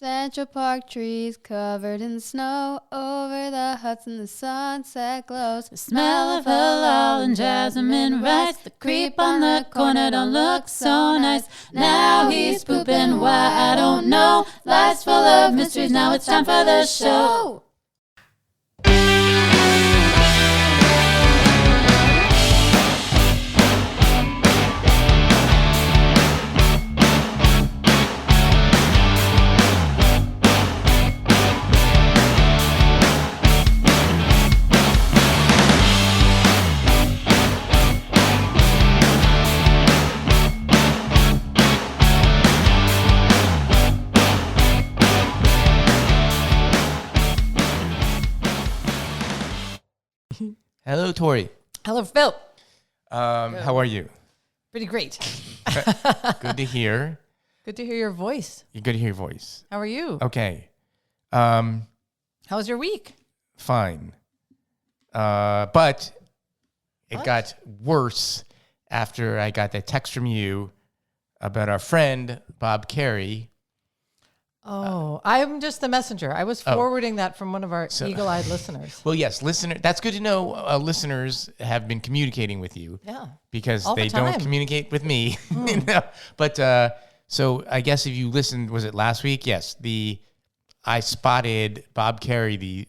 Central Park trees covered in snow. Over the Hudson, the sunset glows. The smell of halal and jasmine rice. The creep on the corner don't look so nice. Now he's pooping, why I don't know. Life's full of mysteries, now it's time for the show. Hello, Tori. Hello, Phil. How are you? Pretty great. Good to hear. Good to hear your voice. Good to hear your voice. How are you? Okay. How was your week? Fine. But it got worse after I got that text from you about our friend, Bob Carey. Oh, I'm just the messenger. I was forwarding that from one of our eagle-eyed listeners. Well, yes, listener. That's good to know. Listeners have been communicating with you. Yeah. Because all they the time. don't communicate with me. No. But so I guess if you listened, was it last week? Yes. I spotted Bob Carey, the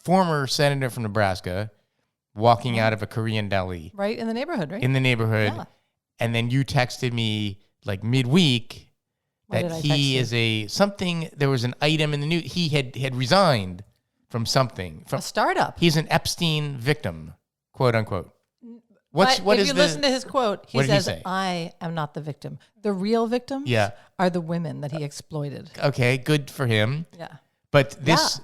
former senator from Nebraska, walking out of a Korean deli. Right in the neighborhood, right? In the neighborhood. Yeah. And then you texted me like midweek that he is there was an item in the news. He had resigned from something. From a startup. He's an Epstein victim, quote unquote. If you listen to his quote, he says, say? I am not the victim. The real victims are the women that he exploited. Okay, good for him. Yeah. But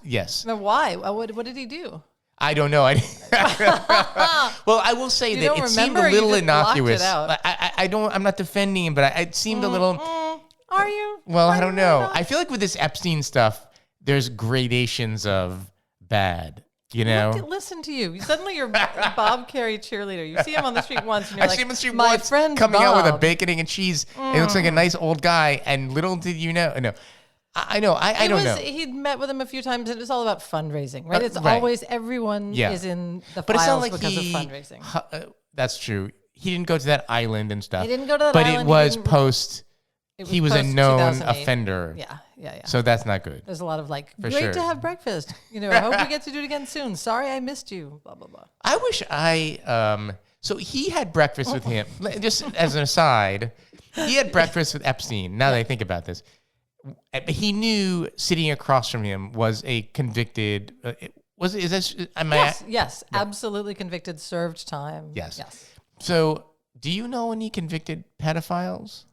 yes. Now, why? What did he do? I don't know. Well, I will say that it seemed a little innocuous. I'm not defending him, but it seemed a little. Are you? Well, I don't know. I feel like with this Epstein stuff, there's gradations of bad. You know, listen to you. Suddenly you're a Bob Carey cheerleader. You see him on the street once, and you're I see him on the street my once, friend coming Bob. out with a bacon and cheese. It looks like a nice old guy. And little did you know, no, I know. I don't know. He'd met with him a few times, and it's all about fundraising, right? It's right. always everyone is in the but files it's not like because of fundraising. That's true. He didn't go to that island and stuff. He didn't go to that but island. But it was post. He was a known 2008. offender. Yeah. So that's not good. There's a lot of For great sure. to have breakfast. I hope we get to do it again soon. Sorry I missed you. Blah, blah, blah. I wish so he had breakfast with him. Just as an aside, he had breakfast with Epstein. Now that I think about this. He knew sitting across from him was a convicted, Yes, absolutely convicted, served time. Yes. So do you know any convicted pedophiles?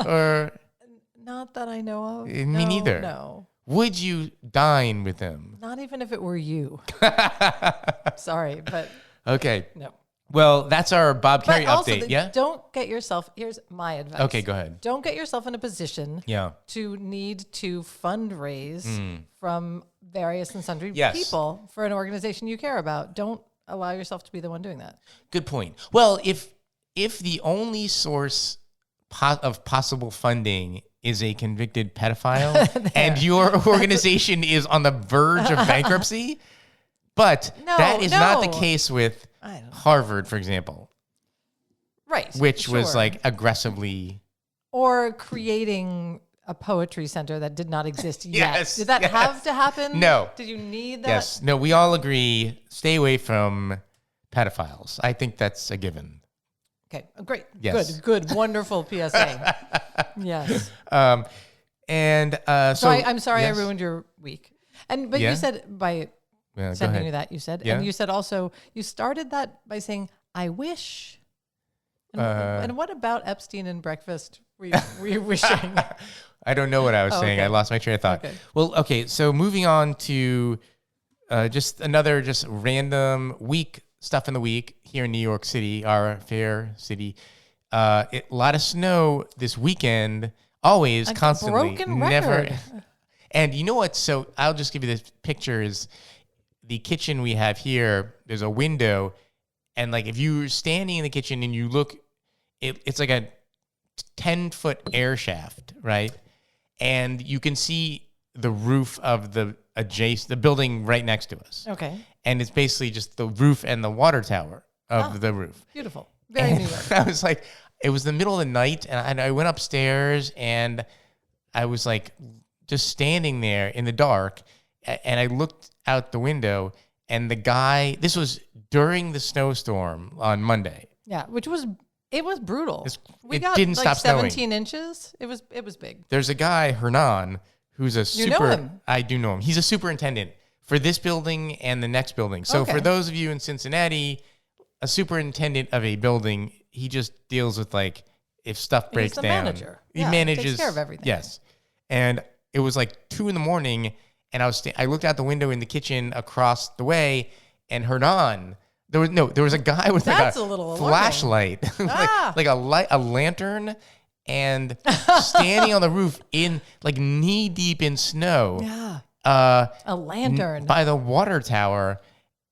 Or not that I know of. Me neither. No. Would you dine with him? Not even if it were you. Sorry, but okay. No. Well, that's our Bob Carey update. Yeah. Don't get yourself. Here's my advice. Okay, go ahead. Don't get yourself in a position to need to fundraise from various and sundry people for an organization you care about. Don't allow yourself to be the one doing that. Good point. Well, if the only source of possible funding is a convicted pedophile and your organization is on the verge of bankruptcy, but that is not the case with Harvard, for example. Right. Which was like aggressively. Or creating a poetry center that did not exist yet. Yes. Did that have to happen? No. Did you need that? Yes. No, we all agree, stay away from pedophiles. I think that's a given. Okay, great. Yes. Good. Wonderful PSA. Yes. And so I'm sorry I ruined your week. But you said by sending you that, you said, and you said also, you started that by saying, I wish. And what about Epstein and breakfast were you wishing? I don't know what I was saying. Okay. I lost my train of thought. Okay. Well, okay. So moving on to just another random week stuff in the week here in New York City, our fair city. A lot of snow this weekend, always, constantly. Broken never. record. And you know what? So I'll just give you this picture is the kitchen we have here. There's a window. And like if you're standing in the kitchen and you look, it's like a 10-foot air shaft, right? And you can see the roof of the building right next to us. Okay. And it's basically just the roof and the water tower of the roof. Beautiful. Very New York. I was like, it was the middle of the night, and I went upstairs, and I was like just standing there in the dark, and I looked out the window, and the guy, this was during the snowstorm on Monday. Yeah, it was brutal. It didn't stop 17 inches. It was big. There's a guy, Hernan, who's You know him? I do know him. He's a superintendent for this building and the next building. So for those of you in Cincinnati, a superintendent of a building, he just deals with like if stuff breaks down. He's the manager. He manages, takes care of everything. Yes. And it was like 2 a.m, and I looked out the window in the kitchen across the way, and Hernan, there was a guy with like a flashlight, like a lantern, and standing on the roof in like knee deep in snow. Yeah. A lantern by the water tower.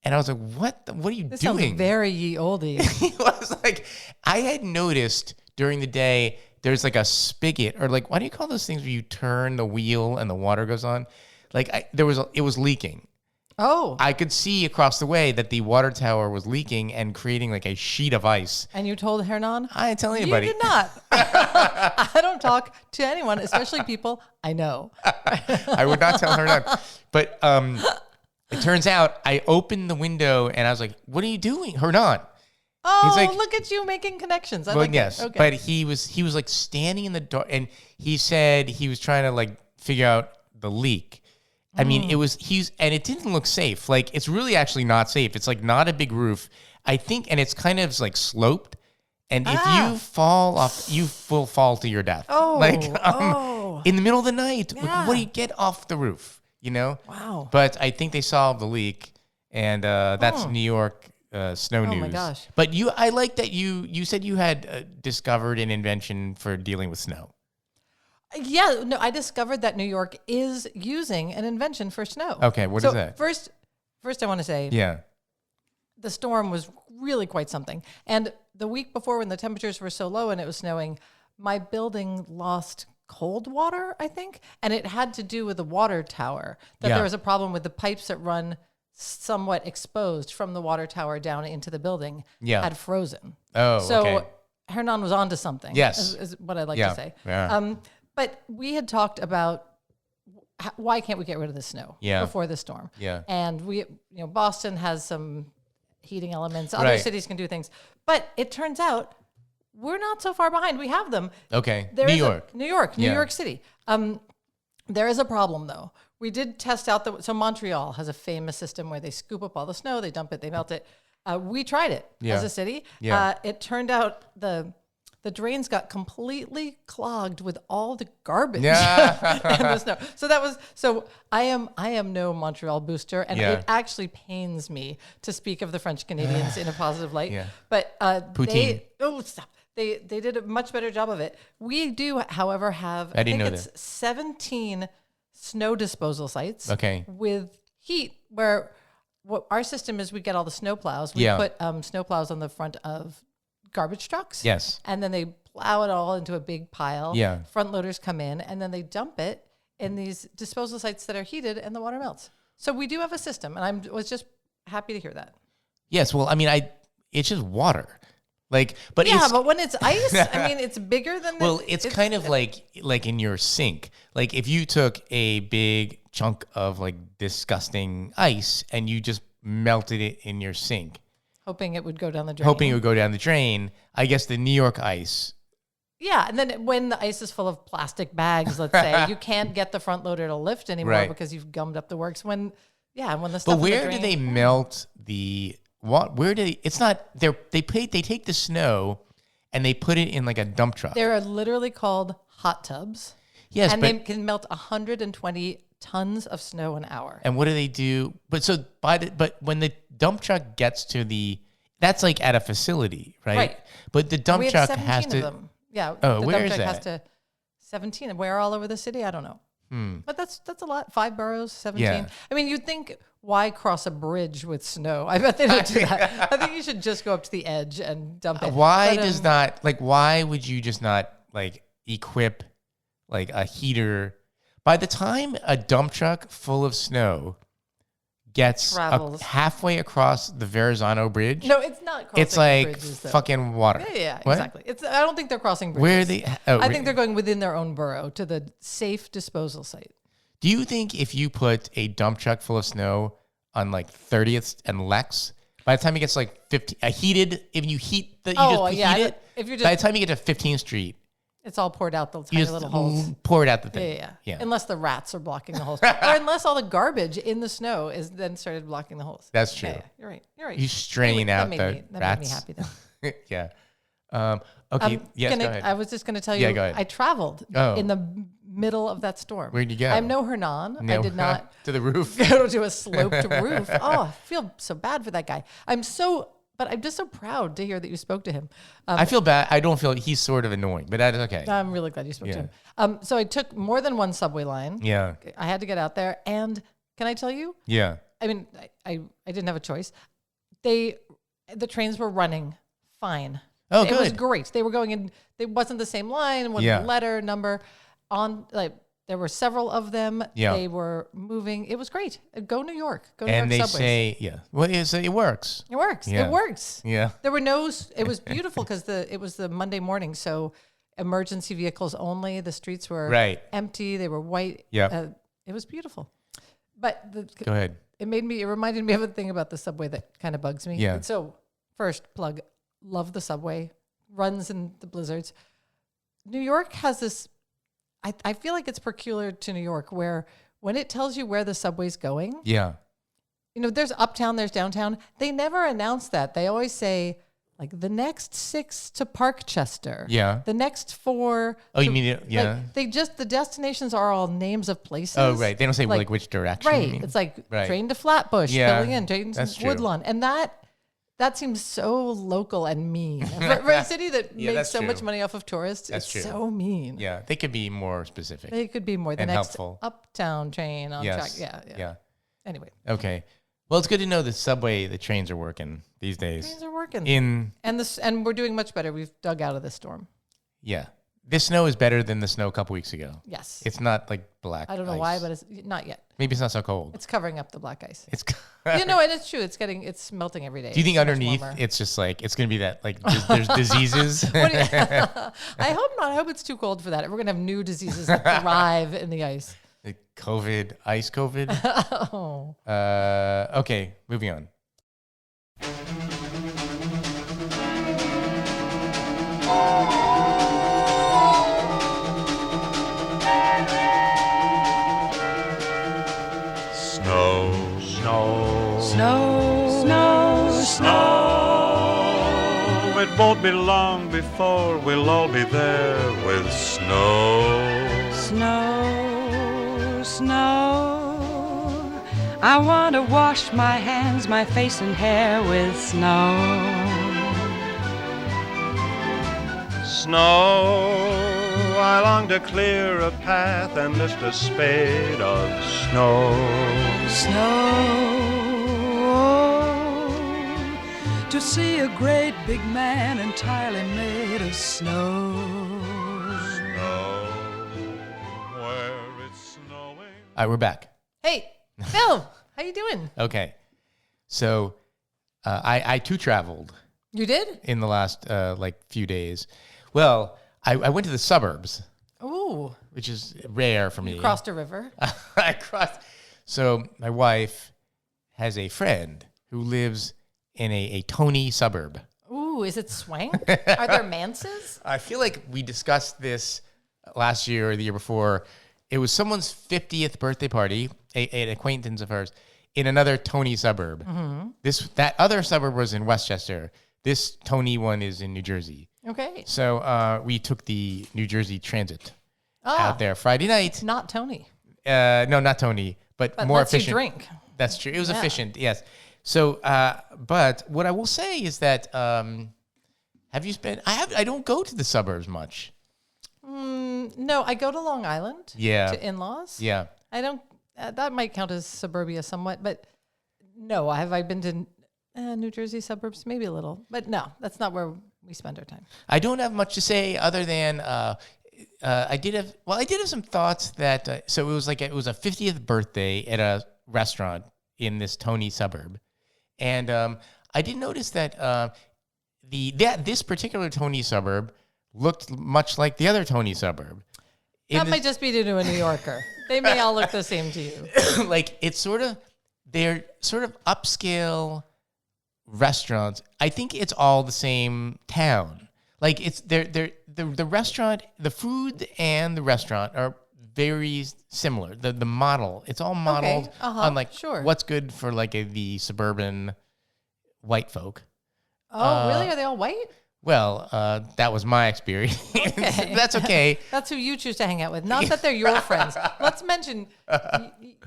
And I was like, what are you this doing? Sounds very ye oldie. It was like, I had noticed during the day, there's like a spigot, or like, what do you call those things where you turn the wheel and the water goes on? Like it was leaking. Oh. I could see across the way that the water tower was leaking and creating like a sheet of ice. And you told Hernan? I didn't tell anybody. You did not. I don't talk to anyone, especially people I know. I would not tell Hernan. But it turns out I opened the window and I was like, what are you doing, Hernan? Oh, he's like, look at you making connections. Yes. Okay. But he was like standing in the dark, and he said he was trying to like figure out the leak. I mean, and it didn't look safe. Like, it's really actually not safe. It's like not a big roof, I think, and it's kind of like sloped. And if you fall off, you will fall to your death. Oh, like in the middle of the night. Yeah. What do you get off the roof? You know? Wow. But I think they solved the leak, and that's New York snow news. Oh my gosh. But I like that you said you had discovered an invention for dealing with snow. Yeah, no, I discovered that New York is using an invention for snow. Okay, what is that? First I want to say, the storm was really quite something. And the week before, when the temperatures were so low and it was snowing, my building lost cold water, I think, and it had to do with the water tower. There was a problem with the pipes that run somewhat exposed from the water tower down into the building had frozen. Oh, so okay. Hernan was onto something. Yes, is what I'd like to say. Yeah. But we had talked about why can't we get rid of the snow before the storm? Yeah. And Boston has some heating elements. Other cities can do things. But it turns out we're not so far behind. We have them. Okay. New York City. There is a problem, though. We did test out so Montreal has a famous system where they scoop up all the snow, they dump it, they melt it. We tried it as a city. Yeah. It turned out the drains got completely clogged with all the garbage and the snow. So I am no Montreal booster, and it actually pains me to speak of the French Canadians in a positive light. Yeah. But they did a much better job of it. We do, however, have I think it's 17 snow disposal sites. Okay. With heat, where what our system is, we get all the snow plows. We put snow plows on the front of garbage trucks. Yes. And then they plow it all into a big pile. Yeah. Front loaders come in, and then they dump it in these disposal sites that are heated, and the water melts. So we do have a system, and I was just happy to hear that. Yes. Well, I mean, it's just water. But when it's ice, I mean, it's bigger than. It's kind of like in your sink. Like if you took a big chunk of like disgusting ice and you just melted it in your sink, hoping it would go down the drain. I guess the New York ice. Yeah, and then when the ice is full of plastic bags, let's say, you can't get the front loader to lift anymore because you've gummed up the works. When the stuff. But where do they melt the? Where do they? It's not. They take the snow, and they put it in like a dump truck. They're literally called hot tubs. Yes, and they can melt 120 tons of snow an hour. And what do they do? But when the dump truck gets to that's like at a facility, right? Right. But the dump truck has to. Of them. Yeah. Oh, the where dump is truck that? has to 17. Where all over the city? I don't know. But that's a lot. 5 boroughs, 17. Yeah. I mean, you'd think, why cross a bridge with snow? I bet they don't do that. I think you should just go up to the edge and dump it. Why would you just not like equip like a heater? By the time a dump truck full of snow gets halfway across the Verrazano Bridge. No, it's not crossing It's like bridges, though. fucking water. Yeah, exactly. I don't think they're crossing bridges. Where are they? I think they're going within their own borough to the safe disposal site. Do you think if you put a dump truck full of snow on like 30th and Lex, by the time it gets like 50, if you heat it, if you're just, by the time you get to 15th Street, it's all poured out the tiny little holes. Pour it out the thing. Yeah. Unless the rats are blocking the holes, or unless all the garbage in the snow is then started blocking the holes. That's true. Yeah. You're right. You strain out the rats. That made me happy though. Yeah. Okay. Yes. Go ahead. I was just going to tell you. Yeah, go ahead. I traveled in the middle of that storm. Where'd you go? I'm no Hernan. I did not to the roof. Go to a sloped roof. Oh, I feel so bad for that guy. But I'm just so proud to hear that you spoke to him. I feel bad. I don't feel he's sort of annoying, but that is okay. I'm really glad you spoke to him. So I took more than one subway line. Yeah. I had to get out there. And can I tell you? Yeah. I mean, I didn't have a choice. The trains were running fine. Oh, it good. was great. They were going in. It wasn't the same line. Wasn't letter, number. There were several of them. Yeah. They were moving. It was great. Go New York. Go New and York they subways. say, well, it works. It works. Yeah. It works. Yeah. There were it was beautiful because it was the Monday morning. So emergency vehicles only. The streets were empty. They were white. Yeah. It was beautiful. But go ahead. It reminded me of a thing about the subway that kind of bugs me. Yeah. And so first plug, love the subway, runs in the blizzards. New York has this, I feel like it's peculiar to New York where when it tells you where the subway's going, there's uptown, there's downtown. They never announce that. They always say like the next 6 to Parkchester. Yeah. The next 4. You mean it? Yeah. Like the destinations are all names of places. Oh, right. They don't say like which direction. Right. It's like train to Flatbush, filling in, train to Woodlawn. And that seems so local and mean. For a city that makes so much money off of tourists, it's so mean. Yeah, they could be more specific. They could be more. The next helpful. Uptown train on track. Yeah. Anyway. Okay. Well, it's good to know the trains are working these days. Trains are working. And we're doing much better. We've dug out of this storm. Yeah. This snow is better than the snow a couple weeks ago. Yes. It's not like black I don't know ice. why, but it's not yet. Maybe it's not so cold. It's covering up the black ice. It's and it's true. It's melting every day. Do you think underneath it's just like it's going to be that like there's diseases? I hope not. I hope it's too cold for that. We're going to have new diseases that thrive in the ice. Like COVID, ice COVID. Oh. Okay, moving on. Snow, snow, snow, snow, snow. It won't be long before we'll all be there with snow. Snow, snow. I want to wash my hands, my face and hair with snow. Snow, I long to clear a path and lift a spade of snow. Snow, to see a great big man entirely made of snow. Snow, where it's snowing. All right, we're back. Hey, Phil, how you doing? Okay, so I too traveled. You did? In the last few days. Well, I went to the suburbs. Ooh. Which is rare for me. You crossed a river. I crossed. So my wife has a friend who lives in a Tony suburb. Ooh, is it swank? Are there manses? I feel like we discussed this last year or the year before. It was someone's 50th birthday party, an acquaintance of hers, in another Tony suburb. Mm-hmm. That other suburb was in Westchester. This Tony one is in New Jersey. Okay. So we took the New Jersey Transit out there Friday night. Not Tony. No, not Tony, but more lets efficient. You drink. That's true. It was efficient, yes. So, but what I will say is that have you spent? I don't go to the suburbs much. No, I go to Long Island. Yeah. To in-laws. Yeah. I don't. That might count as suburbia somewhat, but no. Have I been to New Jersey suburbs? Maybe a little, but no, that's not where we spend our time. I don't have much to say other than I did have some thoughts that so it was a 50th birthday at a restaurant in this Tony suburb, and I did notice that this particular Tony suburb looked much like the other Tony suburb. That might just be due to a New Yorker. They may all look the same to you. Like they're sort of upscale restaurants. I think it's all the same town. Like it's the restaurant, the food and the restaurant are very similar. The model, it's all modeled on like what's good for like the suburban white folk. Oh, really? Are they all white? Well, that was my experience. Okay. That's okay. That's who you choose to hang out with. Not that they're your friends. Let's mention,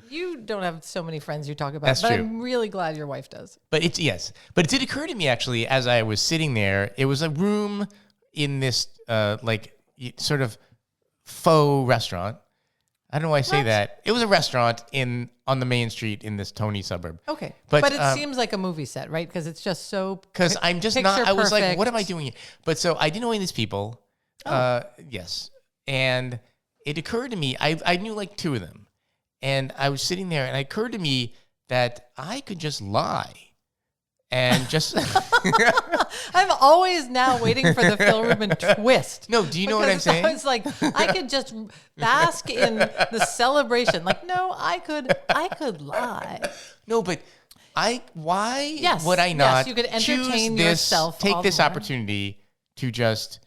you don't have so many friends you talk about. That's true. I'm really glad your wife does. But it did occur to me actually as I was sitting there. It was a room in this sort of faux restaurant. I don't know why I say that. It was a restaurant on the main street in this Tony suburb. Okay. But it seems like a movie set, right? Because it's just so Because I'm just not, I was like, what am I doing here? But so I didn't know any of these people. Yes. And it occurred to me, I knew like two of them. And I was sitting there and it occurred to me that I could just lie. And just I'm always now waiting for the Phil Rubin twist. No, do you know what I'm saying? I was like, I could just bask in the celebration. Like, no, I could lie. No, but why would I not you could entertain choose yourself take this opportunity to just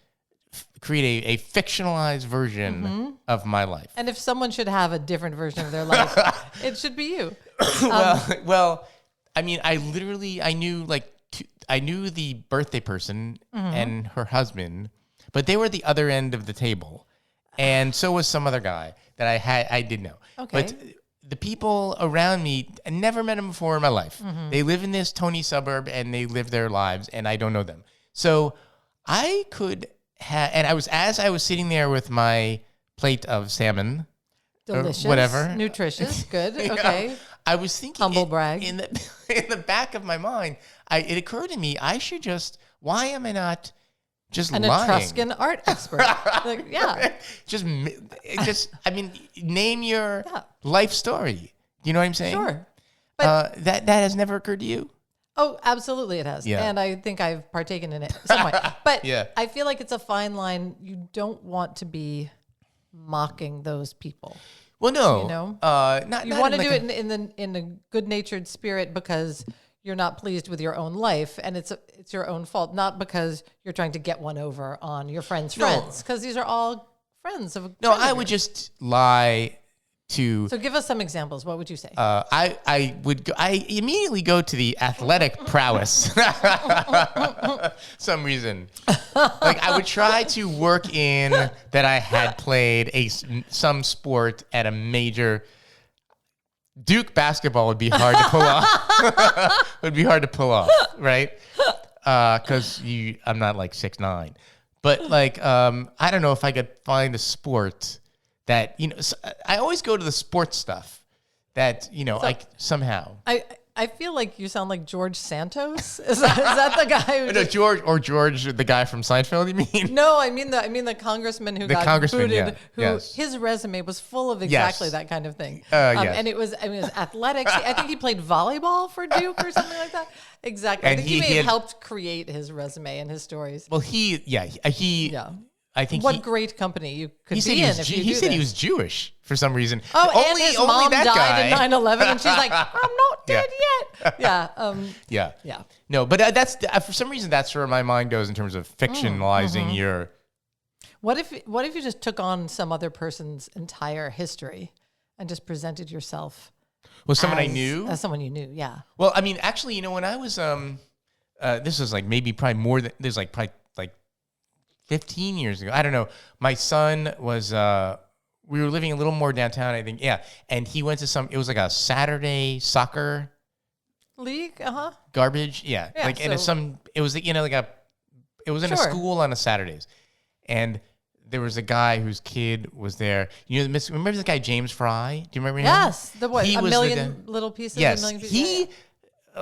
create a fictionalized version of my life? And if someone should have a different version of their life, it should be you. Well, I mean, I knew I knew the birthday person and her husband, but they were the other end of the table. And so was some other guy that I did know. Okay. But the people around me, I never met them before in my life. They live in this Tony suburb and they live their lives and I don't know them. So I could have, and as I was sitting there with my plate of salmon, delicious, whatever, nutritious, good, okay. I was thinking, humble brag. in the back of my mind, it occurred to me, why am I not just lying? An Etruscan art expert. Like, yeah. just, I mean, name your life story. You know what I'm saying? Sure. But that has never occurred to you? Oh, absolutely it has. Yeah. And I think I've partaken in it some way. But Yeah. I feel like it's a fine line. You don't want to be mocking those people. Well, no. You know? You want to do it in a good-natured spirit because you're not pleased with your own life and it's your own fault, not because you're trying to get one over on your friends' friends, because these are all friends of. No, I would just lie to. So give us some examples. What would you say? I immediately go to the athletic prowess. Some reason, like I would try to work in that I had played some sport at a major. Duke basketball would be hard to pull off. Would be hard to pull off, right? Because I'm not like 6'9", but like I don't know if I could find a sport that I always go to the sports stuff that like somehow. I feel like you sound like George Santos. Is that the guy? Who George, the guy from Seinfeld? You mean? No, I mean the congressman who got booted. Yeah. His resume was full of exactly that kind of thing. Yes. And it was athletics. I think he played volleyball for Duke or something like that. Exactly. And I think he may have helped create his resume and his stories. Well, I think what great company you could be in if you do He said he was Jewish for some reason. Oh, and his mom died in 9/11, and she's like, "I'm not dead yet." Yeah. Yeah. No, but that's for some reason that's where my mind goes in terms of fictionalizing your. What if you just took on some other person's entire history and just presented yourself? Was someone I knew? As someone you knew, yeah. Well, I mean, actually, when I was this was like probably more than there's like probably like 15 years ago. I don't know. My son was we were living a little more downtown, I think. Yeah, and he went to it was like a Saturday soccer league, garbage. Yeah, like and it was like it was in a school on a Saturdays, and there was a guy whose kid was there. Remember the guy James Fry? Do you remember him? Yes, a million little pieces. Yes, a million pieces. He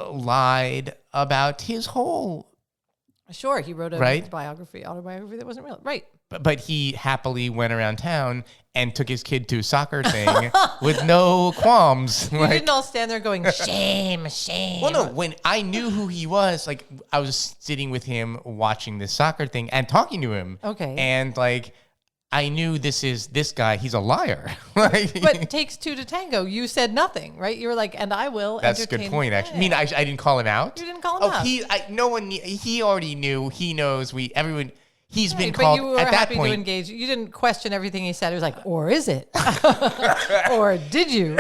lied about his whole. Sure, he wrote a autobiography that wasn't real. Right. but he happily went around town and took his kid to a soccer thing with no qualms. You didn't all stand there going, shame, shame. Well, no, when I knew who he was, like I was sitting with him watching this soccer thing and talking to him. Okay. And like, I knew this guy, he's a liar. Like, but it takes two to tango. You said nothing, right? You were like, and I will that's a good point, actually. I mean, I didn't call him out. You didn't call him out. He already knew. He knows. Everyone. He's been but called you were at that happy point. to engage. You didn't question everything he said. It was like, or is it? Or did you?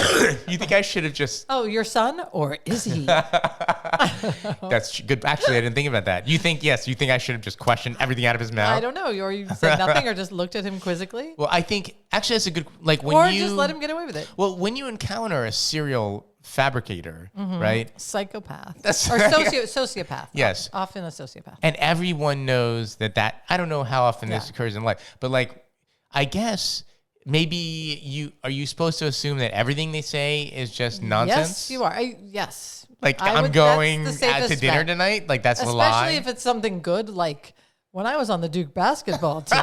You think I should have just... Oh, your son? Or is he? That's good. Actually, I didn't think about that. You think I should have just questioned everything out of his mouth? I don't know. Or you said nothing or just looked at him quizzically? Well, I think... Actually, that's a good... Like when or you... just let him get away with it. Well, when you encounter a serial fabricator, right? Psychopath. That's or sociopath. Yes. Often a sociopath. And everyone knows that I don't know how often this occurs in life, but like, I guess maybe are you supposed to assume that everything they say is just nonsense? Yes, you are. Yes. Like, I'm going out to dinner tonight? Like, that's a lie? Especially if it's something good, like when I was on the Duke basketball team.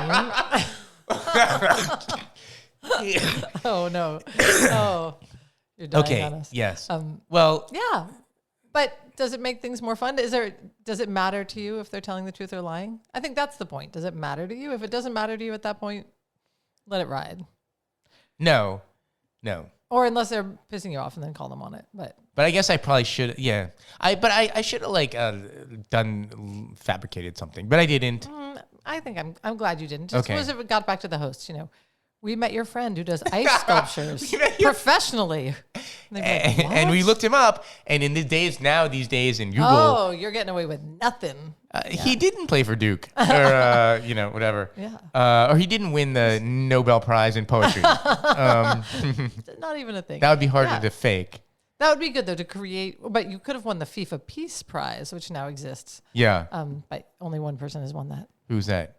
Oh, no. Oh. You're dying on us. Yes. Well, yeah, but does it make things more fun? Does it matter to you if they're telling the truth or lying? I think that's the point. Does it matter to you? If it doesn't matter to you at that point, let it ride. No. Or unless they're pissing you off, and then call them on it. But I guess I probably should. Yeah. I should have like fabricated something, but I didn't. I think I'm glad you didn't. Just Okay. suppose if it got back to the host, we met your friend who does ice sculptures professionally. And we looked him up, and in these days in Google. Oh, you're getting away with nothing. He didn't play for Duke or, whatever. Yeah. Or he didn't win the Nobel Prize in poetry. Not even a thing. That would be harder to fake. That would be good, though, to create. But you could have won the FIFA Peace Prize, which now exists. Yeah. But only one person has won that. Who's that?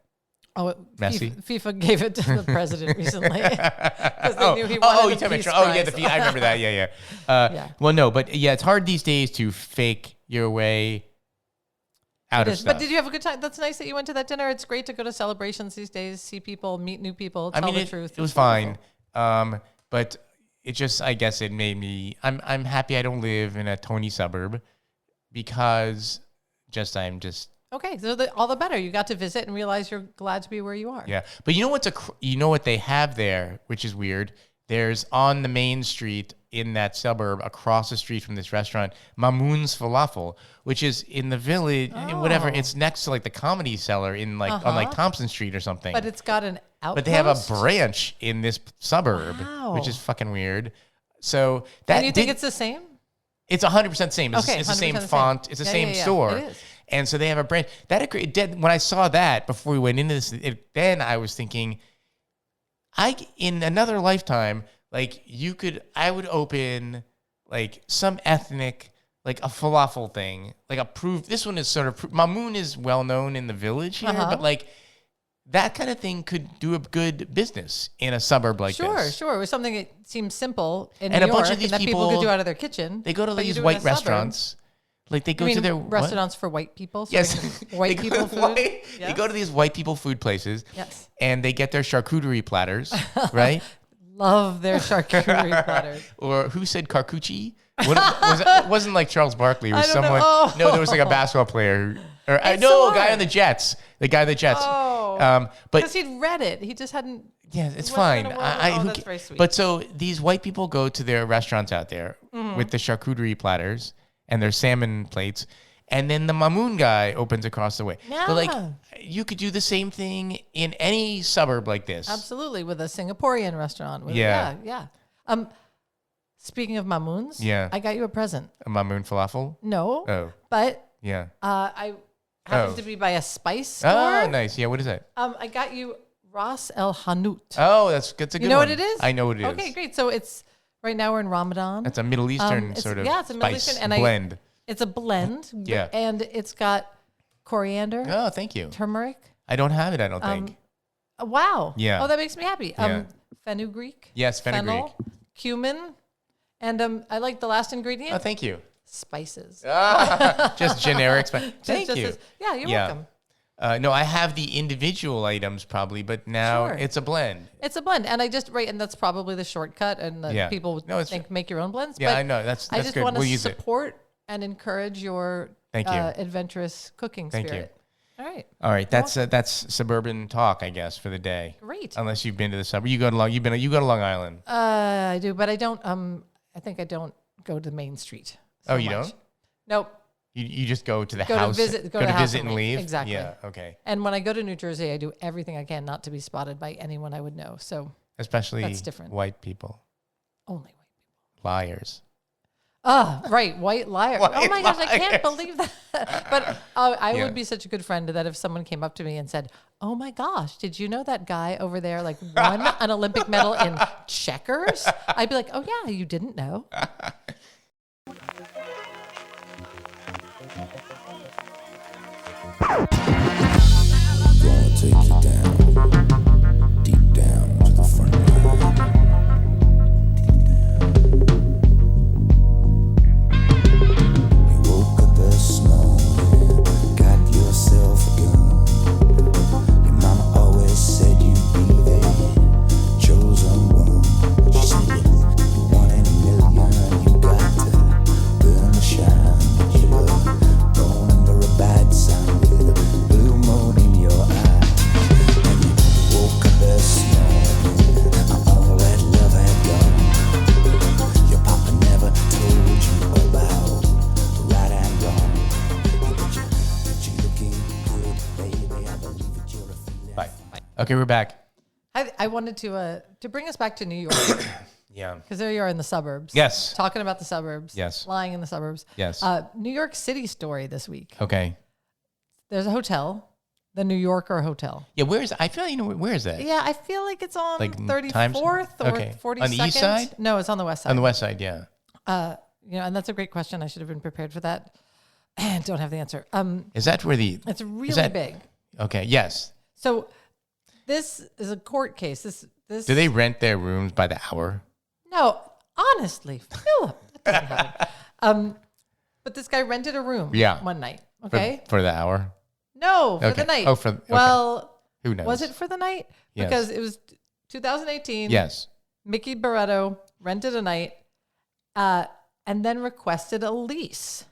Oh, Messi? FIFA gave it to the president recently because they knew he wanted the Peace Prize. Oh, yeah, I remember that. Yeah. Well, no, but yeah, it's hard these days to fake your way out of stuff. But did you have a good time? That's nice that you went to that dinner. It's great to go to celebrations these days, see people, meet new people, tell the truth. It was fine. But it just, I guess it made me, I'm happy I don't live in a Tony suburb because I'm just... Okay, so all the better. You got to visit and realize you're glad to be where you are. Yeah, but you know what they have there, which is weird. There's on the main street in that suburb, across the street from this restaurant, Mamoun's Falafel, which is in the village, whatever. It's next to like the Comedy Cellar in like on like Thompson Street or something. But it's got an outpost. But they have a branch in this suburb, which is fucking weird. So that. And you think it's the same? It's 100% the same. It's the same font. It's the same store. It is. And so they have a branch. When I saw that before we went into this, then I was thinking, in another lifetime, like I would open like some ethnic, like a falafel thing, like this one is sort of, Mamoun is well known in the village here, but like that kind of thing could do a good business in a suburb like this. Sure. It was something that seems simple in and New a bunch York of these and that people could do out of their kitchen. They go to these white restaurants. Like they go to their restaurants for white people. So yes, white people food. They go to these white people food places. Yes, and they get their charcuterie platters, right? Love their charcuterie platters. Or who said carcucci? It wasn't like Charles Barkley. It was someone. Oh. No, there was like a basketball player. A guy on the Jets. The guy on the Jets. Oh, but because he'd read it, he just hadn't. Yeah, it's fine. That's very sweet. But so these white people go to their restaurants out there with the charcuterie platters and their salmon plates, and then the Mamoun guy opens across the way. Yeah. But like, you could do the same thing in any suburb like this. Absolutely, with a Singaporean restaurant. Yeah. Speaking of Mamouns, I got you a present. A Mamoun falafel? No. Oh. But I happened to be by a spice store. Oh, nice. Yeah, what is that? I got you Ras El Hanout. Oh, that's a good one. You know what it is? I know what it is. Okay, great. So it's right now we're in Ramadan. It's a Middle Eastern sort of it's a Middle Eastern blend. It's a blend. Yeah. And it's got coriander. Oh, thank you. Turmeric. I don't have it, I don't think. Wow. Yeah. Oh, that makes me happy. Fenugreek. Yes, fenugreek. Cumin. And I like the last ingredient. Oh, thank you. Spices. Just generic spices. Thank you. You're welcome. No, I have the individual items probably, but now it's a blend. It's a blend, and and that's probably the shortcut, and people think make your own blends. Yeah, but I know that's I just good. want to We'll use support and encourage your adventurous cooking spirit. Thank you. All right. That's suburban talk, I guess, for the day. Great. Unless you've been to the suburb, you go to Long Island. I do, but I don't. I think I don't go to Main Street. You don't? Nope. You just go to the house, go to visit and leave? Exactly. Yeah, okay. And when I go to New Jersey, I do everything I can not to be spotted by anyone I would know. So especially that's different. White people. Only white people. Liars. Right. White liar. Oh my gosh, I can't believe that. But I would be such a good friend that if someone came up to me and said, oh my gosh, did you know that guy over there won an Olympic medal in checkers? I'd be like, oh yeah, you didn't know. Gonna take you down, deep down to the front line. You woke up this morning, got yourself a gun. Your mama always said you'd be the chosen one. She said you're 1 in a million, you got to burn the shine. But you were born under a bad sign with a blue moon in your eye. And you woke up this morning, all that love had gone. Your papa never told you about right and wrong. But you're looking good, baby. I believe that you're a feeling. Bye. Okay, we're back. I wanted to bring us back to New York. Yeah. Because there you are in the suburbs. Yes. Talking about the suburbs. Yes. Lying in the suburbs. Yes. New York City story this week. Okay. There's a hotel, the New Yorker Hotel. Yeah, I feel where is that? Yeah, I feel like it's on Like 34th or 42nd. On the east side? No, it's on the west side. On the west side, yeah. And that's a great question. I should have been prepared for that. And don't have the answer. Is that where It's really big. Okay, yes. So this is a court case. This Do they rent their rooms by the hour? No, honestly, Philip, that doesn't happen. But this guy rented a room one night. Okay. For the hour? No, for the night. Oh, Well, who knows? Was it for the night? Yes. Because it was 2018. Yes. Mickey Barretto rented a night and then requested a lease,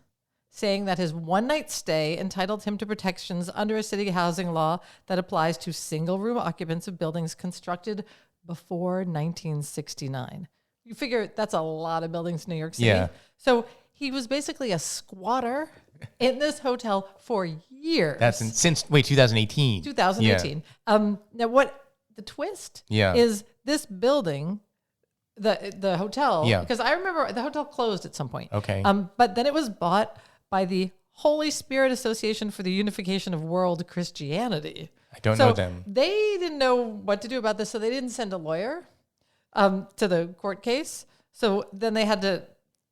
saying that his one-night stay entitled him to protections under a city housing law that applies to single-room occupants of buildings constructed before 1969. You figure that's a lot of buildings in New York City. Yeah. So he was basically a squatter in this hotel for years. That's since 2018. 2018. Yeah. Now, what the twist is this building, the hotel, because I remember the hotel closed at some point. Okay. But then it was bought by the Holy Spirit Association for the Unification of World Christianity. I don't know them. They didn't know what to do about this, so they didn't send a lawyer to the court case. So then they had to.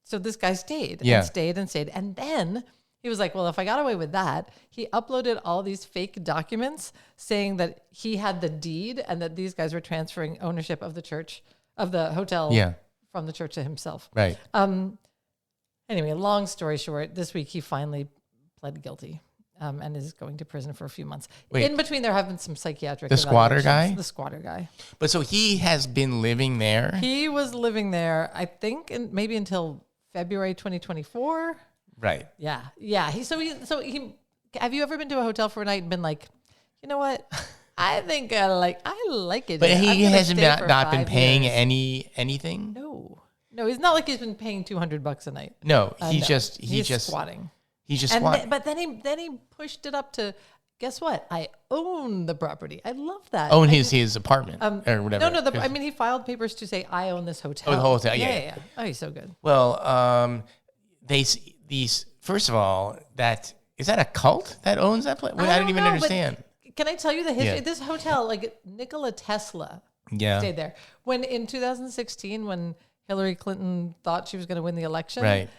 So this guy stayed and stayed and stayed, and then he was like, "Well, if I got away with that," he uploaded all these fake documents saying that he had the deed and that these guys were transferring ownership of the church of the hotel from the church to himself. Right. Anyway, long story short, this week he finally pled guilty. And is going to prison for a few months. Wait. In between, there have been some psychiatric The squatter guy? The squatter guy. But so he has been living there? He was living there, I think, maybe until February 2024. Right. Yeah. Yeah. Have you ever been to a hotel for a night and been like, you know what? I think I like it. But here. he hasn't not been paying years. anything? No, it's not like he's been paying $200 a night. No, he's just squatting. He's just squatting. But then he pushed it up to, guess what? I own the property. I love that. Own his apartment or whatever. No. I mean, he filed papers to say I own this hotel. Oh, the whole hotel. Yeah. Oh, he's so good. Well, these first of all, is that a cult that owns that place? I don't even understand. Can I tell you the history? This hotel, like Nikola Tesla, stayed there. When in 2016, when Hillary Clinton thought she was going to win the election, right?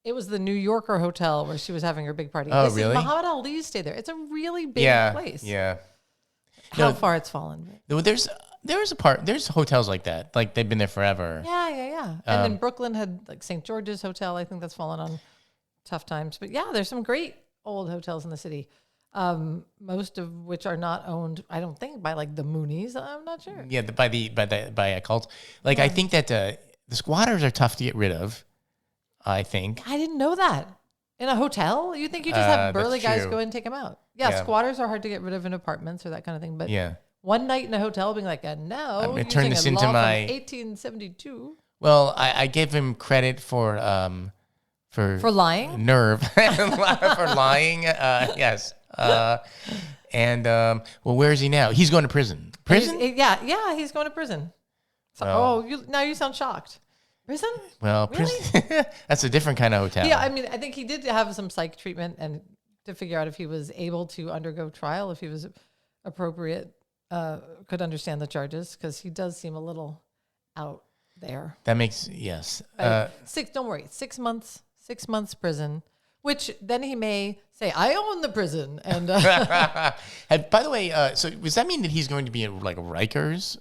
It was the New Yorker hotel where she was having her big party. Oh, really? Muhammad Ali stayed there. It's a really big place. Yeah. How far it's fallen. There's hotels like that. Like they've been there forever. Yeah. And then Brooklyn had like St. George's Hotel. I think that's fallen on tough times. But yeah, there's some great old hotels in the city. most of which are not owned, I don't think, by like the Moonies. I'm not sure. Yeah, by a cult. Like I think that the squatters are tough to get rid of. I think. I didn't know that. In a hotel, you think you just have burly guys true. go and take them out? Yeah, squatters are hard to get rid of in apartments or that kind of thing. But one night in a hotel, being like, no, it turned this into my 1872. Well, I gave him credit for lying, nerve for lying. Yes. And well, where is he now? He's going to prison. Prison? He's going to prison. So, now you sound shocked. Prison? Well, really? prison. That's a different kind of hotel. Yeah, I mean, I think he did have some psych treatment and to figure out if he was able to undergo trial, if he was appropriate, could understand the charges, because he does seem a little out there. That makes, yes. Don't worry, 6 months, 6 months prison, which then he may say, I own the prison. And, and by the way, so does that mean that he's going to be in like Rikers?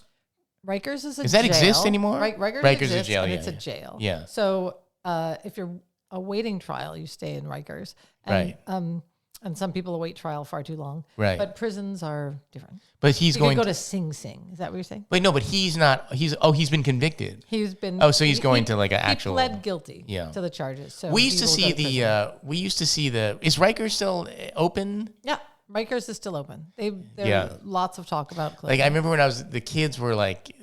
Rikers is a jail. Does that exist anymore? Rikers is exists, a jail, and yeah, it's a jail. Yeah. So if you're awaiting trial, you stay in Rikers. And, right. And some people await trial far too long. Right. But prisons are different. But he's going to go to Sing Sing. Is that what you're saying? Wait, no, but he's not. He's been convicted. He's been. Oh, so he's going to like an actual. He pled guilty. To the charges. So we used to see the. Is Rikers still open? Yeah, Rikers is still open. There's lots of talk about closing. Like I remember when the kids were like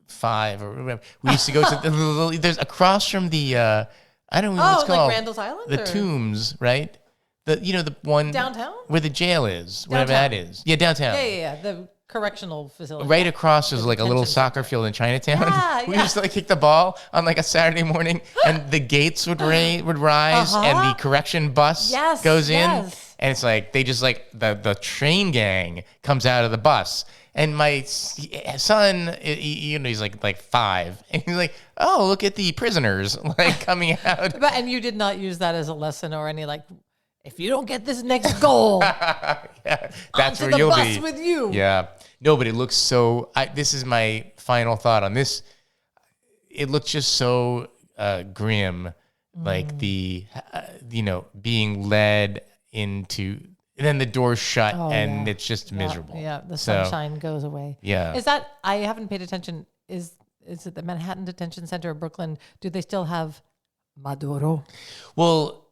5 or whatever. We used to go to there's across from the. I don't know what it's called. Like Randall's Island. The Tombs, right? The one downtown where the jail is, whatever that is. Yeah, downtown. Yeah. The correctional facility. Right across is like a little soccer field in Chinatown. Yeah, we used to like kick the ball on like a Saturday morning, and the gates would rise, and the correction bus goes in, and it's like they just like the train gang comes out of the bus. And my son, he's like 5, and he's like, "Oh, look at the prisoners like coming out." And you did not use that as a lesson or any like. If you don't get this next goal, that's where the you'll bus be with you. Yeah, no, but it looks so. This is my final thought on this. It looks just so grim, like the being led into, and then the door's shut, and it's just miserable. Yeah, the sunshine goes away. Yeah, is that I haven't paid attention? Is it the Manhattan Detention Center of Brooklyn? Do they still have Maduro? Well,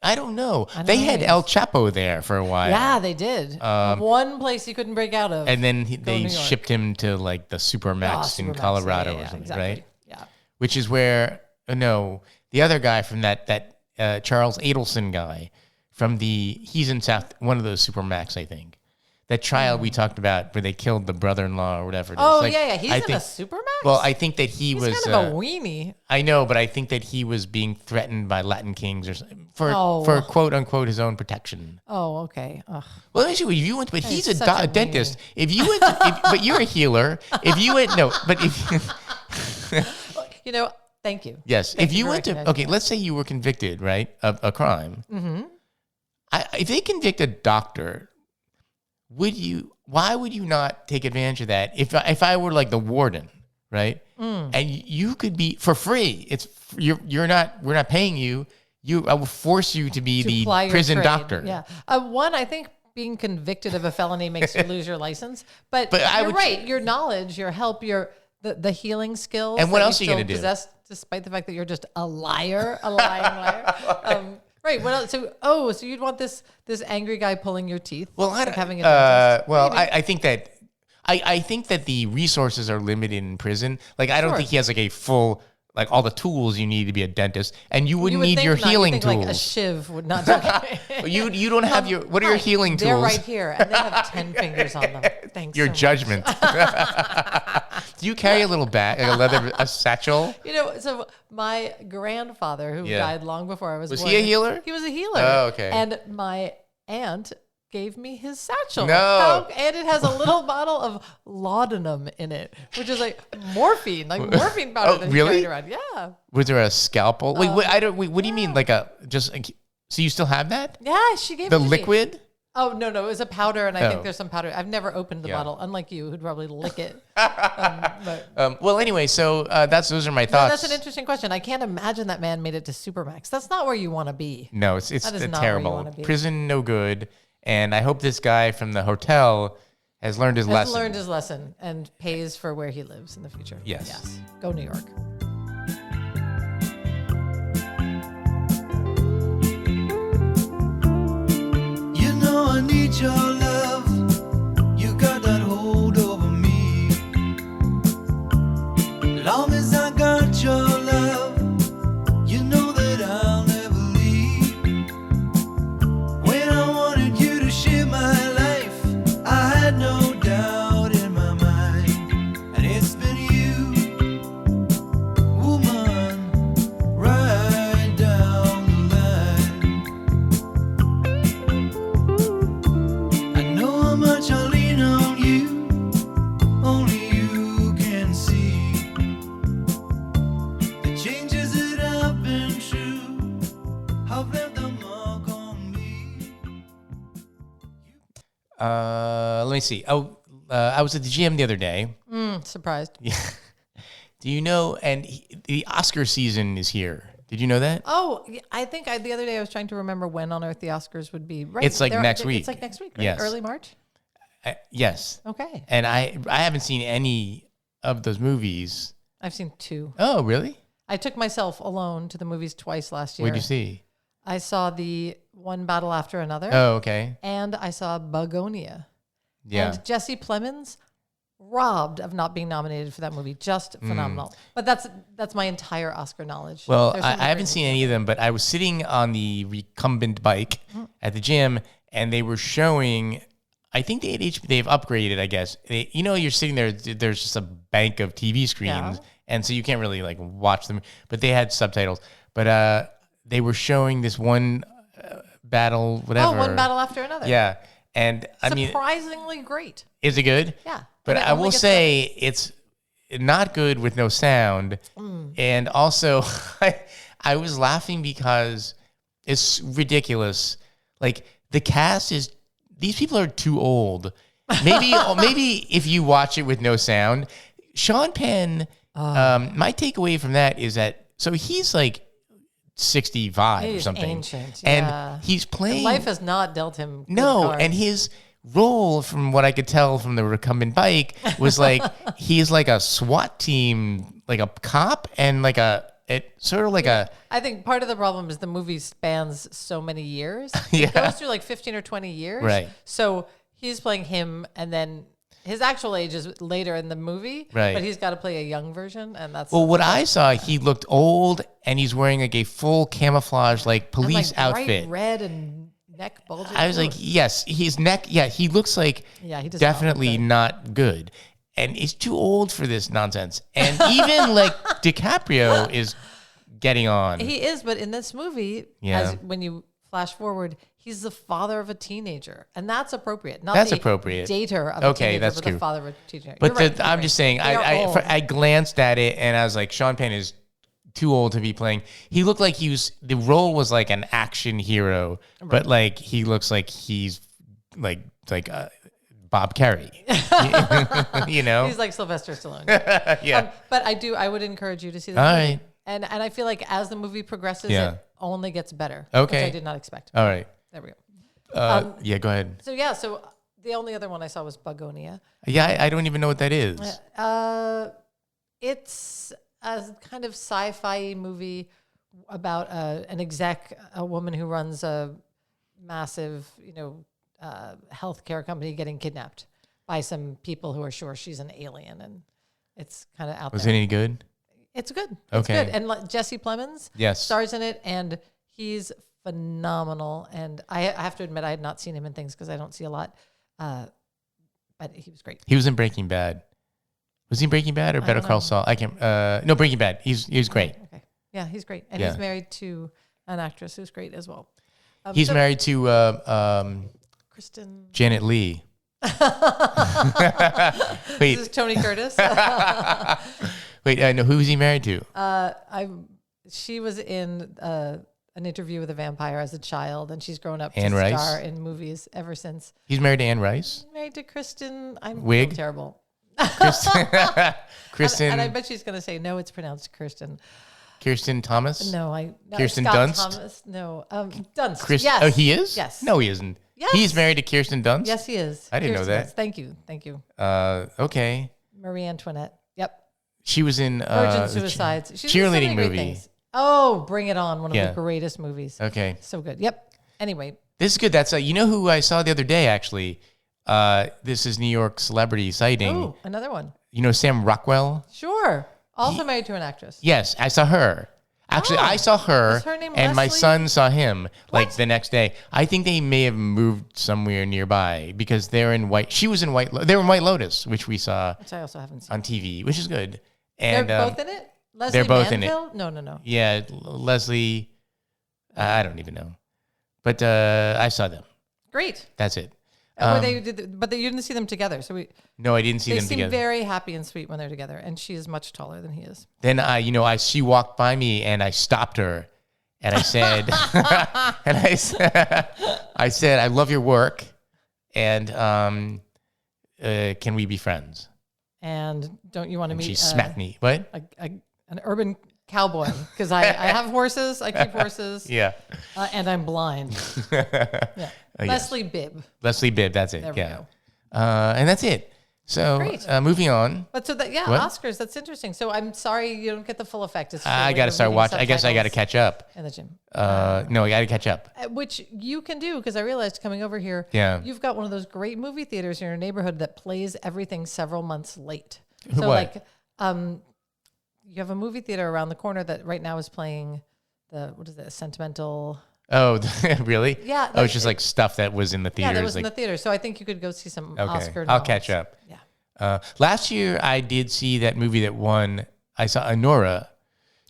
I don't know. They had El Chapo there for a while. Yeah, they did. One place he couldn't break out of. And then they shipped him to like the Supermax in Colorado or something, exactly. Right? Yeah. Which is where, the other guy from that Charles Adelson guy he's in one of those Supermax, I think. That trial we talked about where they killed the brother-in-law or whatever it is. Oh, like, yeah. He's in a Supermax? Well, I think that he's was... He's kind of a weenie. I know, but I think that he was being threatened by Latin kings or something for quote-unquote his own protection. Oh, okay. Ugh. Well, let me see. If you went, but he's a dentist. If you went, but you're a healer. If you went, no, but if... Thank you. Yes. If you went to... Okay, let's say you were convicted, right, of a crime. Mm-hmm. If they convict a doctor... Why would you not take advantage of that? If I were like the warden, right? And you could be for free. We're not paying you. I will force you to be the prison doctor. Yeah. I think being convicted of a felony makes you lose your license. But you're right. Your knowledge, your help, the healing skills. And what else are you going to do? Possess, despite the fact that you're just a lying liar. Right. Well, so you'd want this angry guy pulling your teeth? Well, having I think that I think that the resources are limited in prison. Like I don't think he has like a full like all the tools you need to be a dentist, and you wouldn't need your healing tools. Like a shiv would not. You don't have your. What are your healing tools? They're right here, and they have 10 fingers on them. Thanks. Your judgment. Do you carry a little bag, like a satchel? So my grandfather, who died long before I was born, he a healer? He was a healer. Oh, okay. And my aunt gave me his satchel. No. And it has a little bottle of laudanum in it, which is like morphine powder that he carried around. Yeah. Was there a scalpel? Wait, what do you mean? So you still have that? Yeah, she gave the liquid? Oh, no, it was a powder, and I think there's some powder. I've never opened the bottle, unlike you, who'd probably lick it. Well, anyway, so those are my thoughts. That's an interesting question. I can't imagine that man made it to Supermax. That's not where you want to be. No, it's terrible. Prison, no good. And I hope this guy from the hotel has learned his lesson. Learned his lesson and pays for where he lives in the future. Yes. Go New York. You know I need your love. You got that hold over me. Long as I got your love, you know that I'll never leave. When I wanted you to share my life, I had no doubt in my mind. And it's been you, woman, right down the line. I know how much I lean on you, only you can see the changes that I've been through have left a mark on me. Let me see. I was at the gym the other day. Surprised. Yeah. Do you know? And the Oscar season is here. Did you know that? Oh, I think the other day I was trying to remember when on Earth the Oscars would be. Right. It's like next week. It's like next week, right? Yes. Early March? Yes. Okay. And I haven't seen any of those movies. I've seen 2. Oh, really? I took myself alone to the movies twice last year. What'd you see? I saw the One Battle After Another. Oh, okay. And I saw Bugonia. Yeah. And Jesse Plemons, robbed of not being nominated for that movie. Just phenomenal. But that's my entire Oscar knowledge. Well, There's so I many haven't great seen any of them, but I was sitting on the recumbent bike at the gym, and they were showing. I think they've upgraded. I guess you're sitting there. There's just a bank of TV screens, and so you can't really like watch them. But they had subtitles. But they were showing this one battle, whatever. Oh, One Battle After Another. Yeah, and I mean, surprisingly great. is it good? Yeah. But I will say it's not good with no sound. And also, I was laughing because it's ridiculous. Like, the cast is, these people are too old. Maybe if you watch it with no sound. Sean Penn, my takeaway from that is that, so he's like 65 or something. Ancient, and he's playing. And life has not dealt him good No, cards. and his role, from what I could tell from the recumbent bike, was like he's like a SWAT team, like a cop, and like I think part of the problem is the movie spans so many years. Yeah. It goes through like 15 or 20 years. Right. So he's playing him, and then his actual age is later in the movie. Right. But he's got to play a young version, and that's Well, what I saw, he looked old, and he's wearing like a full camouflage like police and, like, bright outfit. red and neck bulging. I was like, yes, his neck. Yeah, he looks like he does definitely not good, and he's too old for this nonsense. And even like DiCaprio is getting on. He is, but in this movie, when you flash forward, he's the father of a teenager, and that's appropriate. Not That's the appropriate. Dater of a teenager, that's but true. the father of a teenager. But You're right, I'm just saying, They are old. I glanced at it and I was like, Sean Penn is too old to be playing. He looked like the role was like an action hero, but like he looks like he's like Bob Carey, you know? He's like Sylvester Stallone. Yeah. But I would encourage you to see the All movie. right. And I feel like as the movie progresses, Yeah. it only gets better. Okay. Which I did not expect. All right. There we go. Yeah, go ahead. So the only other one I saw was Bugonia. Yeah, I don't even know what that is. It's a kind of sci-fi movie about a woman who runs a massive, healthcare company getting kidnapped by some people who are sure she's an alien, and it's kind of out Was there. it any good? It's good. Okay. It's good. And Jesse Plemons stars in it, and he's phenomenal. And I have to admit, I had not seen him in things because I don't see a lot, but he was great. He was in Breaking Bad. Was he in Breaking Bad or Better Call Saul? I can't. No, Breaking Bad. He was great. Okay. Yeah, he's great, and he's married to an actress who's great as well. He's married to Kristen. Janet Leigh. This is Tony Curtis. Wait, no, who is he married to? She was in an interview with a vampire as a child, and she's grown up Anne to Rice? star in movies ever since. He's married to Anne Rice. Married to Kristen. I'm Wig? so terrible. Kristen. And I bet she's going to say no. It's pronounced Kirsten. Kirsten Thomas. No, Kirsten Scott Dunst? Thomas. No, Dunst. Chris. Yes. Oh, he is. Yes. No, he isn't. Yes. He's married to Kirsten Dunst? Yes, he is. I didn't know that. Dunst. Thank you. Okay. Marie Antoinette. Yep. She was in Virgin Suicides. She's in so cheerleading many great movie. things. Oh, Bring It On. One of the greatest movies. Okay. So good. Yep. Anyway. This is good. That's you know who I saw the other day, actually? This is New York celebrity sighting. Oh, another one. You know Sam Rockwell? Sure. Also married to an actress. Yes, I saw her. Actually, I saw her, Is her name and my Leslie? son saw him the next day. I think they may have moved somewhere nearby because they're in White. She was in White. They were in White Lotus, which we saw Which I also haven't seen. on TV, which is good. And They're both in it? Leslie they're both in it. Manville? No. Yeah, Leslie. I don't even know, but I saw them. Great. That's it. But you didn't see them together. So No, I didn't see they them seem together. very happy and sweet when they're together. And she is much taller than he is. Then she walked by me and I stopped her, and I said, I said, I love your work, and can we be friends? And don't you want to meet? She smacked me. What? An urban cowboy, because I have horses. I keep horses. Yeah. And I'm blind. Yeah. Leslie Bibb. Leslie Bibb. That's it. There we yeah. go. And that's it. So Great. Moving on. But What? Oscars. That's interesting. So I'm sorry you don't get the full effect. It's I got to start watching. I guess I got to catch up. in the gym. No, I got to catch up. Which you can do, because I realized coming over here, Yeah. you've got one of those great movie theaters in your neighborhood that plays everything several months late. What? So like, you have a movie theater around the corner that right now is playing Sentimental. Oh, really? Yeah. Oh, it's just like stuff that was in the theaters. Yeah, that was in the theater. So I think you could go see some Okay. Oscar I'll nods. catch up. Yeah. Last year, I did see that movie that won. I saw Honora.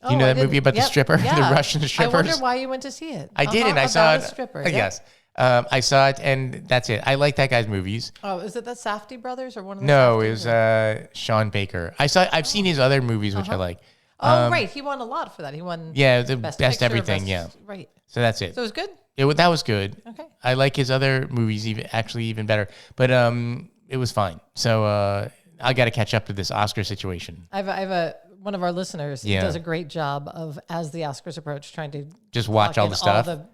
Do you know I that movie didn't- about the yep, stripper, yeah. the Russian strippers? I wonder why you went to see it. I did, and I saw about it. a stripper. Yep. Yes, I saw it, and that's it. I like that guy's movies. Oh, is it the Safdie brothers or one of the? No, Safdie it was Sean Baker. I've seen his other movies, which I like. right. He won a lot for that. He won. Yeah, the best, best picture, everything. best- Yeah, Right. so that's it. So it was good. That was good. Okay. I like his other movies even better, but it was fine. So I got to catch up to this Oscar situation. I have one of our listeners who Yeah. does a great job of, as the Oscars approach, trying to Just watch lock all in the stuff. all the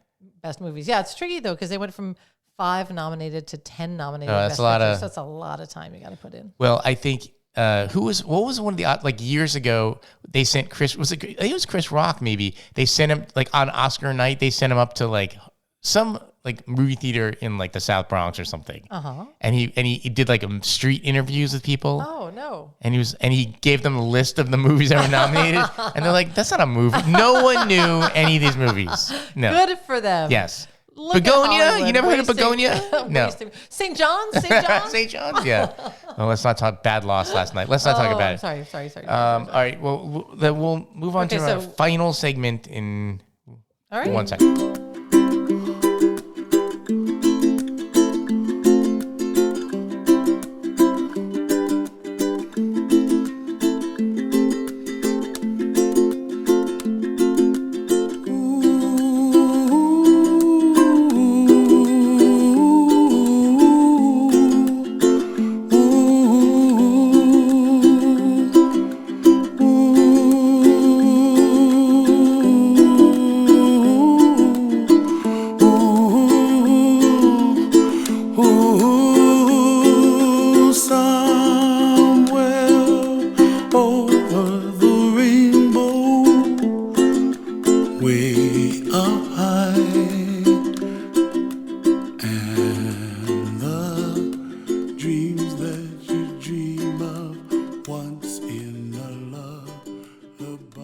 best movies. Yeah, it's tricky though, because they went from 5 nominated to 10 nominated. That's best a lot pictures. of- That's a lot of time you got to put in. Well, I think what was one of the years ago they sent Chris, I think it was Chris Rock maybe. They sent him on Oscar night, they sent him up to some movie theater in the South Bronx or something. Uh-huh. And he did street interviews with people. Oh, no. And he gave them a list of the movies that were nominated. And they're like, that's not a movie. No one knew any of these movies. No. Good for them. Yes. Look at Begonia? Hollywood You never heard of wasting- Begonia? No. St. John's? St. John's? St. John's? Yeah. Well, let's not talk bad loss last night. Let's not talk about I'm it. sorry. All right. Well, we'll move on Okay, to our so- final segment in All right. 1 second. Ooh, somewhere over the rainbow, way up high, and the dreams that you dream of once in a lullaby.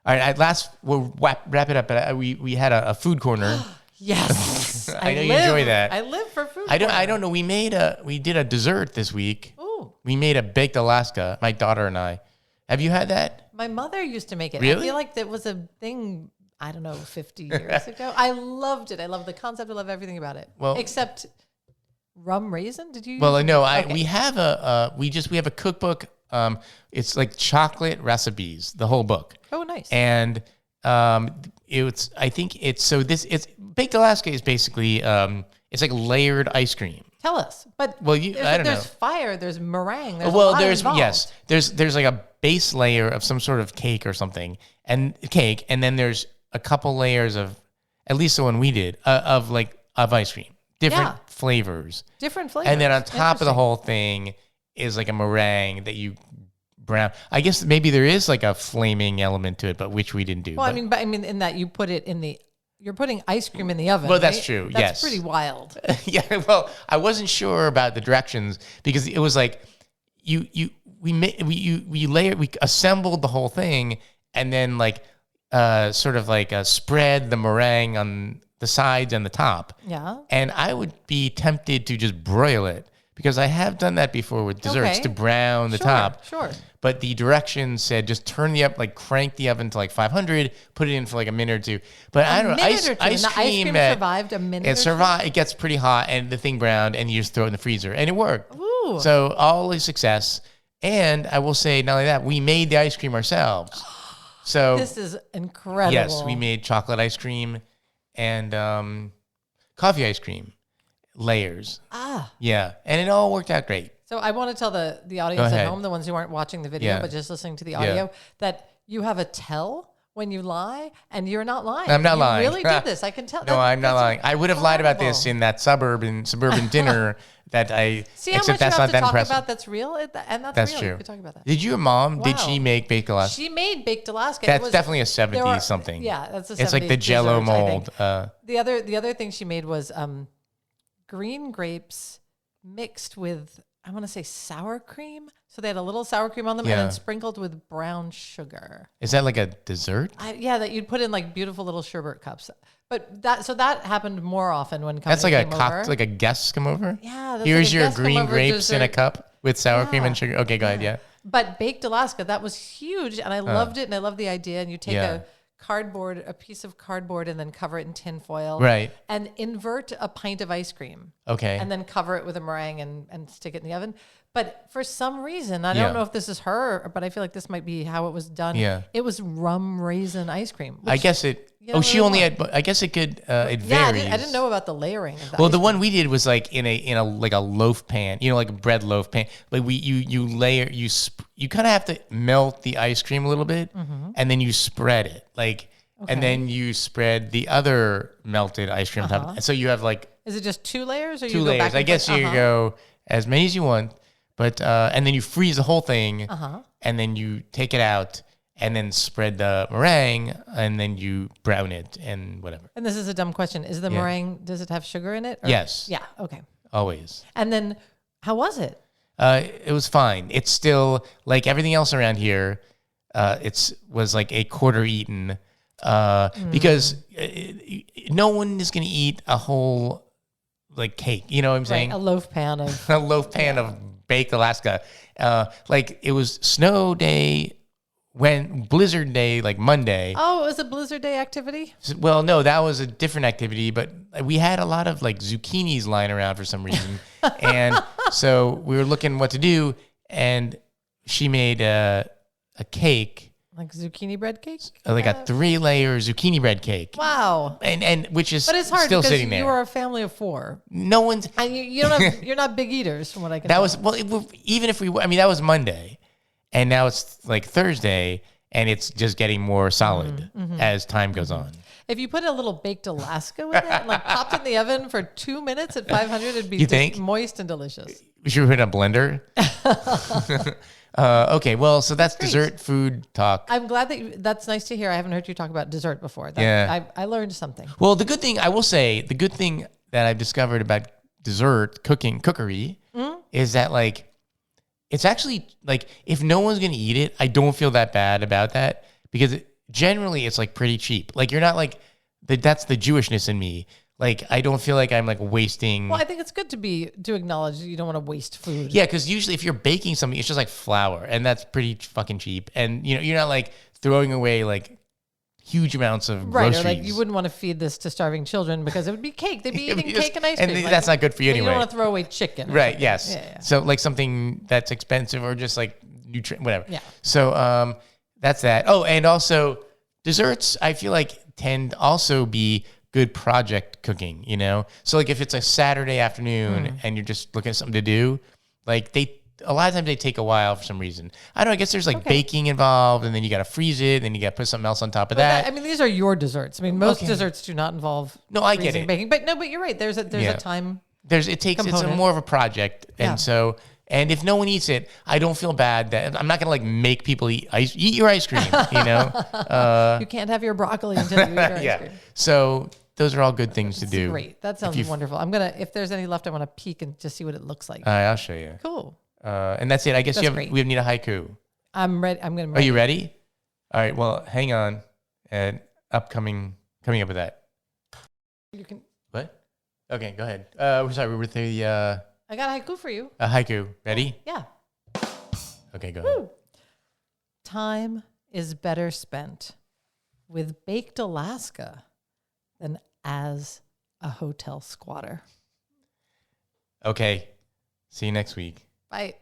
All right. We'll wrap it up. But we had a food corner. Yes. I know you enjoy that. I live for food. I don't know. We did a dessert this week. Ooh. We made a baked Alaska, my daughter and I. Have you had that? My mother used to make it. I Really? feel like that was a thing, I don't know, 50 years ago. I loved it. I love the concept. I love everything about it. Well- except rum raisin. Did you? Well, no. Okay. We have we have a cookbook. It's like chocolate recipes, the whole book. Oh, nice. And it's baked Alaska is basically it's like layered ice cream. Tell us. But Well, I don't there's know. fire. There's meringue. There's a Well, lot involved. there's like a base layer of some sort of cake or something, and then there's a couple layers of, at least the one we did, of of ice cream, different flavors. Different flavors. And then on top of the whole thing is like a meringue that you brown. I guess maybe there is like a flaming element to it, but which we didn't do. Well, I mean, in that you put it in the, you're putting ice cream in the oven. Well, that's right? true. That's yes. pretty wild. Yeah. Well, I wasn't sure about the directions because it was like we assembled the whole thing and then like sort of like spread the meringue on the sides and the top. Yeah. And I would be tempted to just broil it because I have done that before with desserts to brown the top. Sure. But the directions said just turn crank the oven to like 500, put it in for like a minute or two. But I don't know. Ice cream survived a minute. It survived. It gets pretty hot and the thing browned and you just throw it in the freezer and it worked. Ooh. So all is success. And I will say, not only that, we made the ice cream ourselves. So this is incredible. Yes, we made chocolate ice cream and coffee ice cream layers. Yeah, and it all worked out great. So I want to tell the audience at home, the ones who aren't watching the video but just listening to the audio, that you have a tell when you lie, and you're not lying. I'm not lying. You really did this. I can tell. No, I'm not lying. I would have lied about this in that suburban dinner that I. See how much that's you have not to that talk impressive. about that's real, and that's real. True. You could talk about that. Did your mom? Did she make baked Alaska? She made baked Alaska. That's definitely a 70s something. Yeah, that's a 70s. It's like the Jello mold. The other thing she made was green grapes mixed with, I want to say, sour cream. So they had a little sour cream on them and then sprinkled with brown sugar. Is that like a dessert? That you'd put in like beautiful little sherbet cups. But that happened more often when company that's like came a over. like a guest come over. Yeah. Here's like your green grapes in a cup with sour cream and sugar. Okay, go ahead. Yeah. But baked Alaska, that was huge, and I loved it, and I loved the idea. And you take a piece of cardboard, and then cover it in tin foil, right? And invert a pint of ice cream, okay, and then cover it with a meringue and stick it in the oven. But for some reason, I don't know if this is her, but I feel like this might be how it was done. Yeah, it was rum raisin ice cream. I guess it. She only had. I guess it could. It varies. I didn't know about the layering of that. Well, the one we did was like in a like a loaf pan, like a bread loaf pan. Like you layer you kind of have to melt the ice cream a little bit, and then you spread it and then you spread the other melted ice cream on top. So you have like. Is it just 2 layers or 2 you layers? Go back I guess you go as many as you want, but and then you freeze the whole thing, and then you take it out. And then spread the meringue, and then you brown it and whatever. And this is a dumb question. Is the meringue, does it have sugar in it? Yes. Yeah, okay. Always. And then, how was it? It was fine. It's still, like everything else around here, was like a quarter eaten because no one is going to eat a whole, like, cake. You know what I'm saying? A loaf pan of... a loaf pan of baked Alaska. Like, it was snow day... When blizzard day, like Monday. Oh, it was a blizzard day activity? Well, no, that was a different activity, but we had a lot of like zucchinis lying around for some reason. And so we were looking what to do. And she made a cake. Like zucchini bread cake? Like a 3-layer zucchini bread cake. Wow. And which is but it's hard still because sitting there. You are a family of 4. No one's. And you're not big eaters from what I can tell. Even if that was Monday. And now it's like Thursday, and it's just getting more solid as time goes on. If you put a little baked Alaska with it and like popped it in the oven for 2 minutes at 500, it'd be just moist and delicious. We should put it in a blender. Okay, well, so that's dessert food talk. I'm glad that's nice to hear. I haven't heard you talk about dessert before. I learned something. Well, the good thing that I've discovered about dessert cookery is that like, it's actually like if no one's gonna eat it, I don't feel that bad about that because generally it's like pretty cheap. Like you're not like that's the Jewishness in me. Like I don't feel like I'm like wasting. Well, I think it's good to acknowledge that you don't want to waste food. Yeah, because usually if you're baking something, it's just like flour, and that's pretty fucking cheap. And you're not like throwing away like huge amounts of groceries. Or like you wouldn't want to feed this to starving children because it would be cake. They'd be eating cake and ice cream. And that's not good for you anyway. You don't want to throw away chicken. Right, yes. Yeah. So like something that's expensive or just like whatever. Yeah. So that's that. Oh, and also desserts I feel like tend to also be good project cooking, So like if it's a Saturday afternoon and you're just looking at something to do, like they a lot of times they take a while for some reason. I don't know. I guess there's like baking involved, and then you got to freeze it, and then you got to put something else on top of that. I mean, these are your desserts. I mean, most desserts do not involve. No, I get it. Baking, but you're right. There's a time. It's more of a project, and so. And if no one eats it, I don't feel bad that I'm not gonna like make people eat your ice cream. You know, you can't have your broccoli until you eat your ice cream. So those are all good things to do. Great, that sounds wonderful. If there's any left, I want to peek and just see what it looks like. I'll show you. Cool. And that's it. I guess we need a haiku. I'm ready. Are you ready? All right. Well, hang on. And coming up with that. You can. What? Okay, go ahead. We're sorry. We were through the. I got a haiku for you. A haiku. Ready? Yeah. Okay, go ahead. Time is better spent with baked Alaska than as a hotel squatter. Okay. See you next week. Bye.